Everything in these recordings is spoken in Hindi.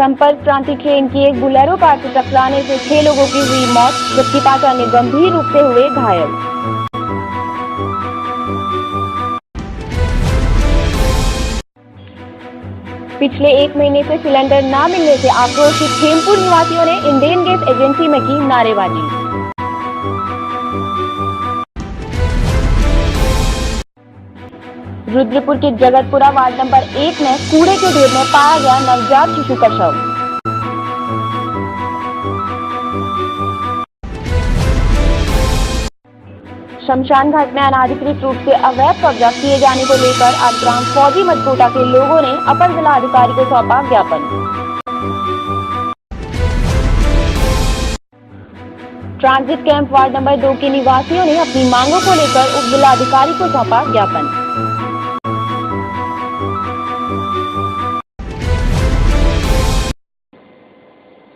संपर्क क्रांति ट्रेन की एक बोलेरो कार से टकराने से 6 लोगों की हुई मौत, जबकि 5 अन्य गंभीर रूप से हुए घायल। पिछले 1 महीने से सिलेंडर न मिलने से आक्रोशित खेमपुर निवासियों ने इंडियन गैस एजेंसी में की नारेबाजी। रुद्रपुर के जगतपुरा वार्ड नंबर 1 में कूड़े के ढेर में पाया गया नवजात शिशु का शव। शमशान घाट में अनाधिकृत रूप से अवैध कब्जा किए जाने को लेकर आज ग्राम फौजी मजकोटा के लोगों ने अपर जिला अधिकारी को सौंपा ज्ञापन। ट्रांजिट कैंप वार्ड नंबर 2 के निवासियों ने अपनी मांगों को लेकर उप जिला अधिकारी को सौंपा ज्ञापन।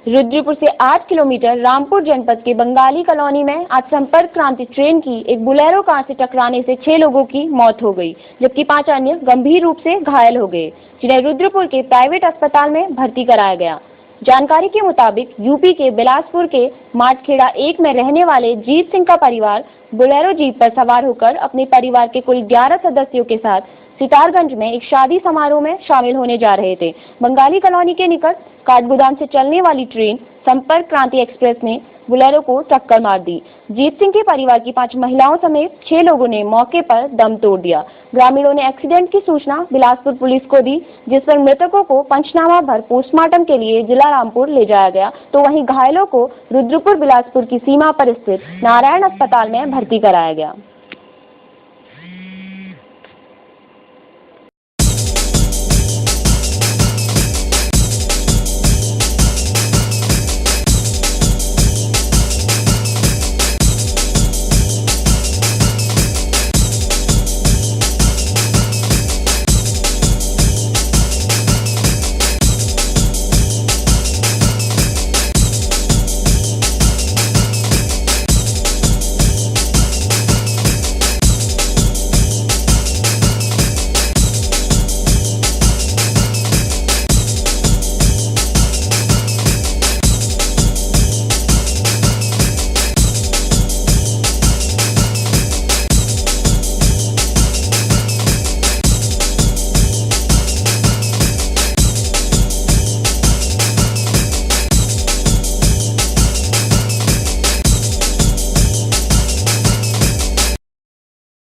रुद्रपुर से 8 किलोमीटर रामपुर जनपद के बंगाली कॉलोनी में आज संपर्क क्रांति ट्रेन की एक बोलेरो कार से टकराने से 6 लोगों की मौत हो गई, जबकि 5 अन्य गंभीर रूप से घायल हो गए, जिन्हें रुद्रपुर के प्राइवेट अस्पताल में भर्ती कराया गया। जानकारी के मुताबिक यूपी के बिलासपुर के माटखेड़ा 1 में रहने वाले जीत सिंह का परिवार बोलेरो जीप पर सवार होकर अपने परिवार के कुल 11 सदस्यों के साथ सितारगंज में एक शादी समारोह में शामिल होने जा रहे थे। बंगाली कॉलोनी के निकट काठगोदाम से चलने वाली ट्रेन संपर्क क्रांति एक्सप्रेस ने बोलेरो को टक्कर मार दी। जीत सिंह के परिवार की 5 महिलाओं समेत 6 लोगों ने मौके पर दम तोड़ दिया। ग्रामीणों ने एक्सीडेंट की सूचना बिलासपुर पुलिस को दी, जिस पर मृतकों को पंचनामा भर पोस्टमार्टम के लिए जिला रामपुर ले जाया गया, तो वहीं घायलों को रुद्रपुर बिलासपुर की सीमा पर स्थित नारायण अस्पताल में भर्ती कराया गया।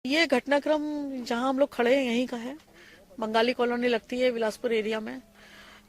ये घटनाक्रम जहां हम लोग खड़े हैं यहीं का है। बंगाली कॉलोनी लगती है बिलासपुर एरिया में।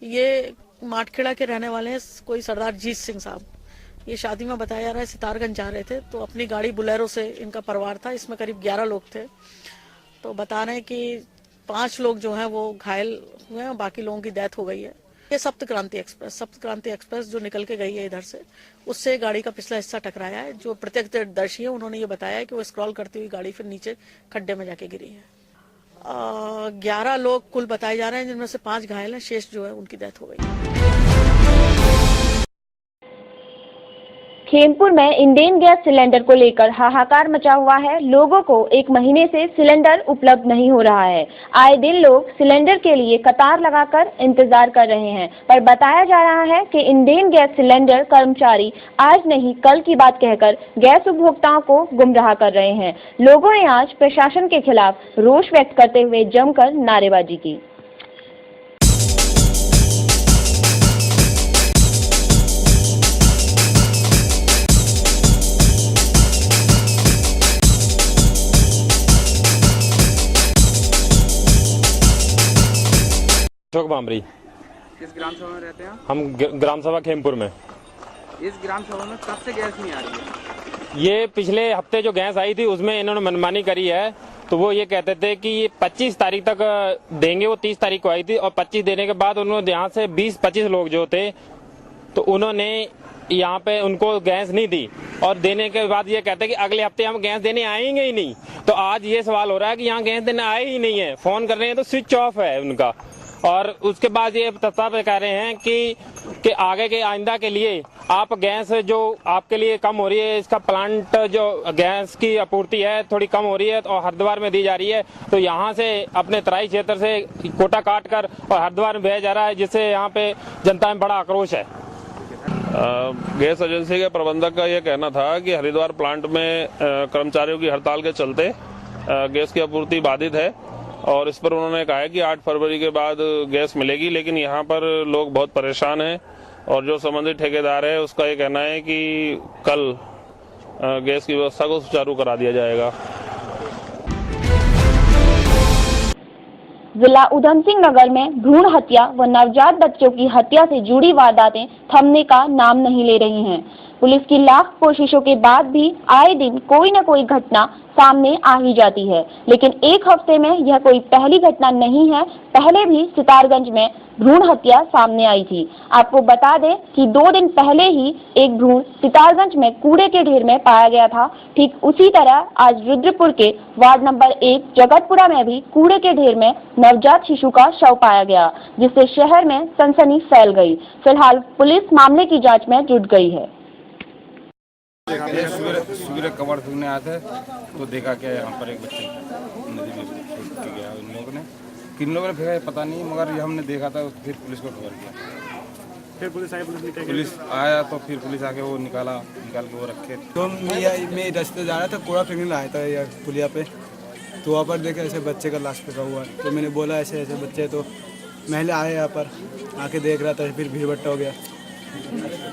ये माटखेड़ा के रहने वाले हैं, कोई सरदार जीत सिंह साहब। ये शादी में बताया जा रहा है सितारगंज जा रहे थे, तो अपनी गाड़ी बोलेरो से इनका परिवार था, इसमें करीब 11 लोग थे। तो बता रहे हैं कि 5 लोग जो हैं वो घायल हुए हैं, बाकी लोगों की डेथ हो गई है। ये सप्त क्रांति एक्सप्रेस जो निकल के गई है इधर से, उससे गाड़ी का पिछला हिस्सा टकराया है। जो प्रत्यक्षदर्शी है उन्होंने ये बताया है कि वो स्क्रॉल करती हुई गाड़ी फिर नीचे खड्डे में जाके गिरी है। 11 लोग कुल बताए जा रहे हैं, जिनमें से 5 घायल हैं, शेष जो है उनकी डेथ हो गई। खेमपुर में इंडेन गैस सिलेंडर को लेकर हाहाकार मचा हुआ है। लोगों को 1 महीने से सिलेंडर उपलब्ध नहीं हो रहा है। आए दिन लोग सिलेंडर के लिए कतार लगाकर इंतजार कर रहे हैं, पर बताया जा रहा है कि इंडेन गैस सिलेंडर कर्मचारी आज नहीं कल की बात कहकर गैस उपभोक्ताओं को गुमराह कर रहे हैं। लोगों ने आज प्रशासन के खिलाफ रोष व्यक्त करते हुए जमकर नारेबाजी की। अशोक बामरी। किस ग्राम सभा में रहते हैं आप? हम ग्राम सभा खेमपुर में। इस ग्राम सभा में कब से गैस नहीं आ रही है? ये पिछले हफ्ते जो गैस आई थी उसमें इन्होंने मनमानी करी है। तो वो ये कहते थे कि ये 25 तारीख तक देंगे, वो 30 तारीख को आई थी, और 25 देने के बाद उन्होंने यहाँ से 20-25 लोग जो थे तो उन्होंने यहाँ पे उनको गैस नहीं दी, और देने के बाद ये कहते हैं कि अगले हफ्ते हम गैस देने आएंगे ही नहीं। तो आज ये सवाल हो रहा है कि यहाँ गैस देने आए ही नहीं है, फोन कर रहे हैं तो स्विच ऑफ है उनका। और उसके बाद ये प्रस्ताव कह रहे हैं कि आगे के आइंदा के लिए आप गैस जो आपके लिए कम हो रही है, इसका प्लांट जो गैस की आपूर्ति है थोड़ी कम हो रही है और हरिद्वार में दी जा रही है, तो यहाँ से अपने तराई क्षेत्र से कोटा काट कर और हरिद्वार में भेजा जा रहा है, जिससे यहाँ पे जनता में बड़ा आक्रोश है। गैस एजेंसी के प्रबंधक का यह कहना था कि हरिद्वार प्लांट में कर्मचारियों की हड़ताल के चलते गैस की आपूर्ति बाधित है और इस पर उन्होंने कहा है कि 8 फरवरी के बाद गैस मिलेगी, लेकिन यहाँ पर लोग बहुत परेशान हैं और जो संबंधित ठेकेदार है उसका ये कहना है कि कल गैस की व्यवस्था को सुचारू करा दिया जाएगा। जिला उधम सिंह नगर में भ्रूण हत्या व नवजात बच्चों की हत्या से जुड़ी वारदातें थमने का नाम नहीं ले रही हैं। पुलिस की लाख कोशिशों के बाद भी आए दिन कोई न कोई घटना सामने आ ही जाती है, लेकिन एक हफ्ते में यह कोई पहली घटना नहीं है। पहले भी सितारगंज में भ्रूण हत्या सामने आई थी। आपको बता दें कि 2 दिन पहले ही एक भ्रूण सितारगंज में कूड़े के ढेर में पाया गया था। ठीक उसी तरह आज रुद्रपुर के वार्ड नंबर 1 जगतपुरा में भी कूड़े के ढेर में नवजात शिशु का शव पाया गया, जिससे शहर में सनसनी फैल गई। फिलहाल पुलिस मामले की जाँच में जुट गई है। सूर्य कवर सूखने आए थे तो देखा कि यहाँ पर एक बच्चे नदी में फेंक के गया। उन लोगों ने किन लोगों ने फेंका पता नहीं, मगर ये हमने देखा था। फिर पुलिस को खबर किया, फिर पुलिस आई, पुलिस आया तो फिर पुलिस आके वो निकाल के वो रखे। तो मैं रास्ते जा रहा था, कूड़ा फेंकने आया था यार पुलिया पे, तो वहाँ पर देखा ऐसे बच्चे का लाश फेंका हुआ है। तो मैंने बोला ऐसे ऐसे बच्चे, तो महले आए यहाँ पर आके देख रहा था। फिर भीड़ भट्टा हो गया।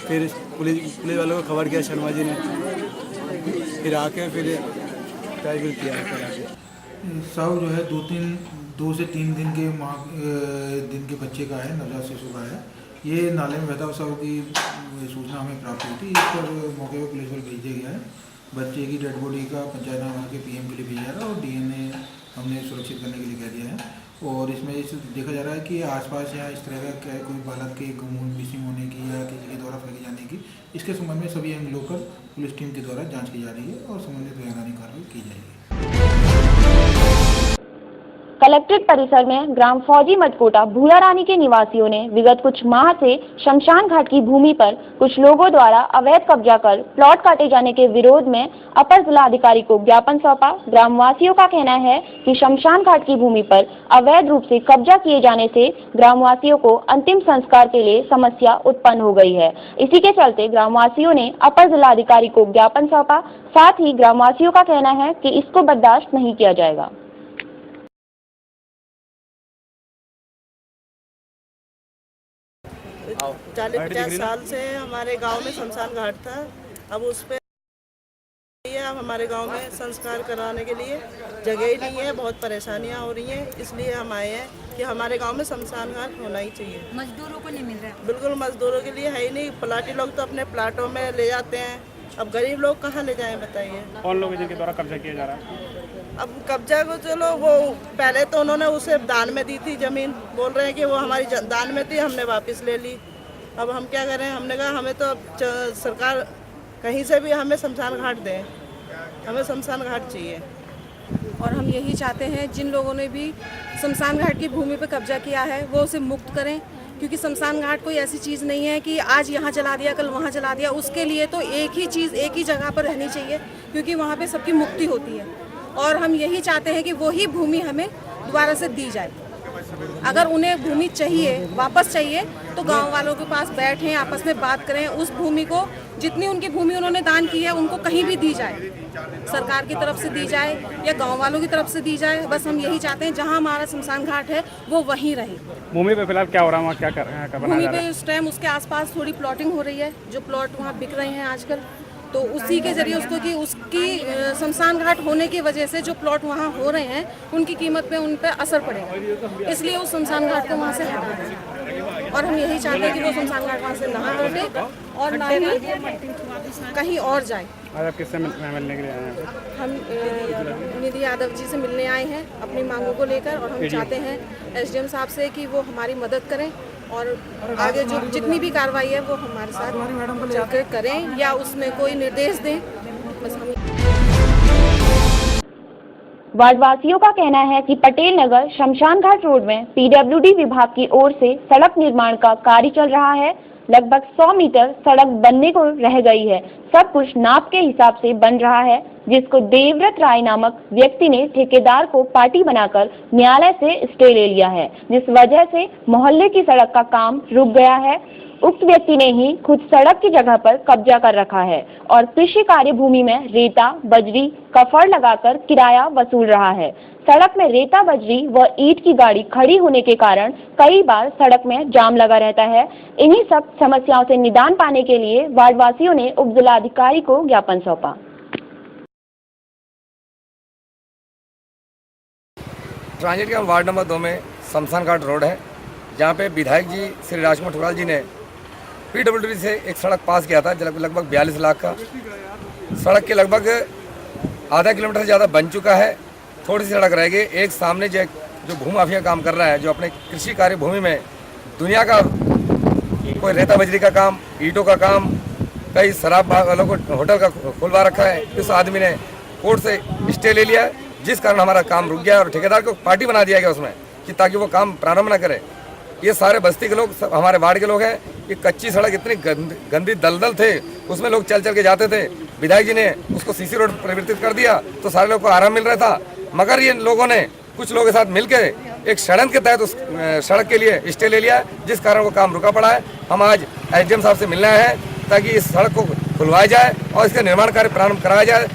फिर पुलिस वालों को खबर किया शर्मा जी ने, फिर आके फिर ट्रायल किया। शव जो है 2 से 3 दिन के बच्चे का है, नवजात शिशु का है। ये नाले में बहता हुआ शव की सूचना हमें प्राप्त हुई थी। इस पर मौके पर पुलिस बल भेजा गया है। बच्चे की डेड बॉडी का पंचायत के पीएम के लिए भेजा जा रहा है और डीएनए हमने सुरक्षित करने के लिए कह दिया है। और इसमें देखा जा रहा है कि आसपास या इस तरह का कोई बालक के मिसिंग होने की या किसी के द्वारा फेंके जाने की, इसके संबंध में सभी लोकल पुलिस टीम के द्वारा जांच की जा रही है और संबंधित वैधानिक कार्रवाई की जाएगी। कलेक्ट्रेट परिसर में ग्राम फौजी मटकोटा भूला रानी के निवासियों ने विगत कुछ माह से शमशान घाट की भूमि पर कुछ लोगों द्वारा अवैध कब्जा कर प्लॉट काटे जाने के विरोध में अपर जिलाधिकारी को ज्ञापन सौंपा। ग्रामवासियों का कहना है कि शमशान घाट की भूमि पर अवैध रूप से कब्जा किए जाने से ग्रामवासियों को अंतिम संस्कार के लिए समस्या उत्पन्न हो गई है। इसी के चलते ग्रामवासियों ने अपर जिलाधिकारी को ज्ञापन सौंपा। साथ ही ग्रामवासियों का कहना है कि इसको बर्दाश्त नहीं किया जाएगा। 40-50 साल से हमारे गांव में शमशान घाट था। अब उस पे अब हमारे गांव में संस्कार कराने के लिए जगह ही नहीं है, बहुत परेशानियां हो रही हैं। इसलिए हम आए हैं कि हमारे गांव में शमशान घाट होना ही चाहिए। मजदूरों को नहीं मिल रहा है। बिल्कुल मजदूरों के लिए है ही नहीं। प्लाटी लोग तो अपने प्लाटों में ले जाते हैं, अब गरीब लोग कहाँ ले जाएं बताइए। कौन लोग जिनके द्वारा कब्जा किया जा रहा है? अब कब्जा को चलो, वो पहले तो उन्होंने उसे दान में दी थी जमीन, बोल रहे हैं कि वो हमारी दान में थी, हमने वापस ले ली। अब हम क्या करें? हमने कहा हमें तो सरकार कहीं से भी हमें शमशान घाट दें, हमें शमशान घाट चाहिए। और हम यही चाहते हैं जिन लोगों ने भी शमशान घाट की भूमि पर कब्जा किया है वो उसे मुक्त करें, क्योंकि शमशान घाट कोई ऐसी चीज़ नहीं है कि आज यहाँ जला दिया कल वहाँ जला दिया। उसके लिए तो एक ही चीज़ एक ही जगह पर रहनी चाहिए, क्योंकि वहाँ पे सबकी मुक्ति होती है। और हम यही चाहते हैं कि वही भूमि हमें दोबारा से दी जाए। अगर उन्हें भूमि चाहिए, वापस चाहिए, तो गांव वालों के पास बैठें, आपस में बात करें। उस भूमि को, जितनी उनकी भूमि उन्होंने दान की है, उनको कहीं भी दी जाए, सरकार की तरफ से दी जाए या गांव वालों की तरफ से दी जाए। बस हम यही चाहते हैं जहां हमारा शमशान घाट है वो वहीं रहे। भूमि पे फिलहाल क्या हो रहा है, वहाँ क्या कर रहे हैं? भूमि पे इस टाइम उसके आसपास थोड़ी प्लॉटिंग हो रही है, जो प्लॉट वहाँ बिक रहे हैं आजकल, तो उसी के जरिए उसको कि उसकी शमशान घाट होने की वजह से जो प्लॉट वहाँ हो रहे हैं उनकी कीमत पे उन पर असर पड़ेगा, इसलिए उस शमशान घाट को वहाँ से हटा दें। और हम यही चाहते हैं कि वो शमशान घाट वहाँ से ना हटे और ना ही कहीं और जाए। आज आप किससे मिलने के लिए आए हैं? हम निधि यादव जी से मिलने आए हैं अपनी मांगों को लेकर, और हम चाहते हैं एसडीएम साहब से कि वो हमारी मदद करें और आगे जो जितनी भी कार्रवाई है वो हमारे साथ चलकर करें या उसमें कोई निर्देश दें। बस हम वार्डवासियों का कहना है कि पटेल नगर शमशान घाट रोड में पीडब्ल्यूडी विभाग की ओर से सड़क निर्माण का कार्य चल रहा है। लगभग 100 मीटर सड़क बनने को रह गई है। सब कुछ नाप के हिसाब से बन रहा है, जिसको देवव्रत राय नामक व्यक्ति ने ठेकेदार को पार्टी बनाकर न्यायालय से स्टे ले लिया है, जिस वजह से मोहल्ले की सड़क का काम रुक गया है। उक्त व्यक्ति ने ही खुद सड़क की जगह पर कब्जा कर रखा है और कृषि कार्य भूमि में रेता, बजरी, कफर लगाकर किराया वसूल रहा है। सड़क में रेता, बजरी व ईंट की गाड़ी खड़ी होने के कारण कई बार सड़क में जाम लगा रहता है। इन्हीं सब समस्याओं से निदान पाने के लिए वार्डवासियों ने उप जिलाधिकारी को ज्ञापन सौंपा। ट्रांजिट के वार्ड नंबर 2 में शमशान घाट रोड है, जहाँ पे विधायक जी श्री राजकुमार ठुराल जी ने पीडब्ल्यूडी से एक सड़क पास किया था लगभग 42 लाख का। सड़क के लगभग आधा किलोमीटर से ज़्यादा बन चुका है, थोड़ी सी सड़क रह गई। एक सामने जो भूमाफिया काम कर रहा है, जो अपने कृषि कार्य भूमि में दुनिया का कोई रेता बजरी का काम, ईंटों का काम, कई शराब वालों को होटल का खुलवा रखा है। इस आदमी ने कोर्ट से स्टे ले लिया, जिस कारण हमारा काम रुक गया और ठेकेदार को पार्टी बना दिया गया उसमें कि ताकि वो काम प्रारंभ न करे। ये सारे बस्ती के लोग, हमारे वार्ड के लोग हैं। ये कच्ची सड़क इतनी गंदी दलदल थे, उसमें लोग चल चल के जाते थे। विधायक जी ने उसको सीसी रोड परिवर्तित कर दिया तो सारे लोग को आराम मिल रहा था, मगर ये लोगों ने कुछ लोगों के साथ मिलकर एक षड्यंत्र के तहत उस सड़क के लिए स्टे ले लिया, जिस कारण वो काम रुका पड़ा है। हम आज एसडीएम साहब से मिलने आए हैं ताकि इस सड़क को खुलवाया जाए और इसका निर्माण कार्य प्रारंभ कराया जाए।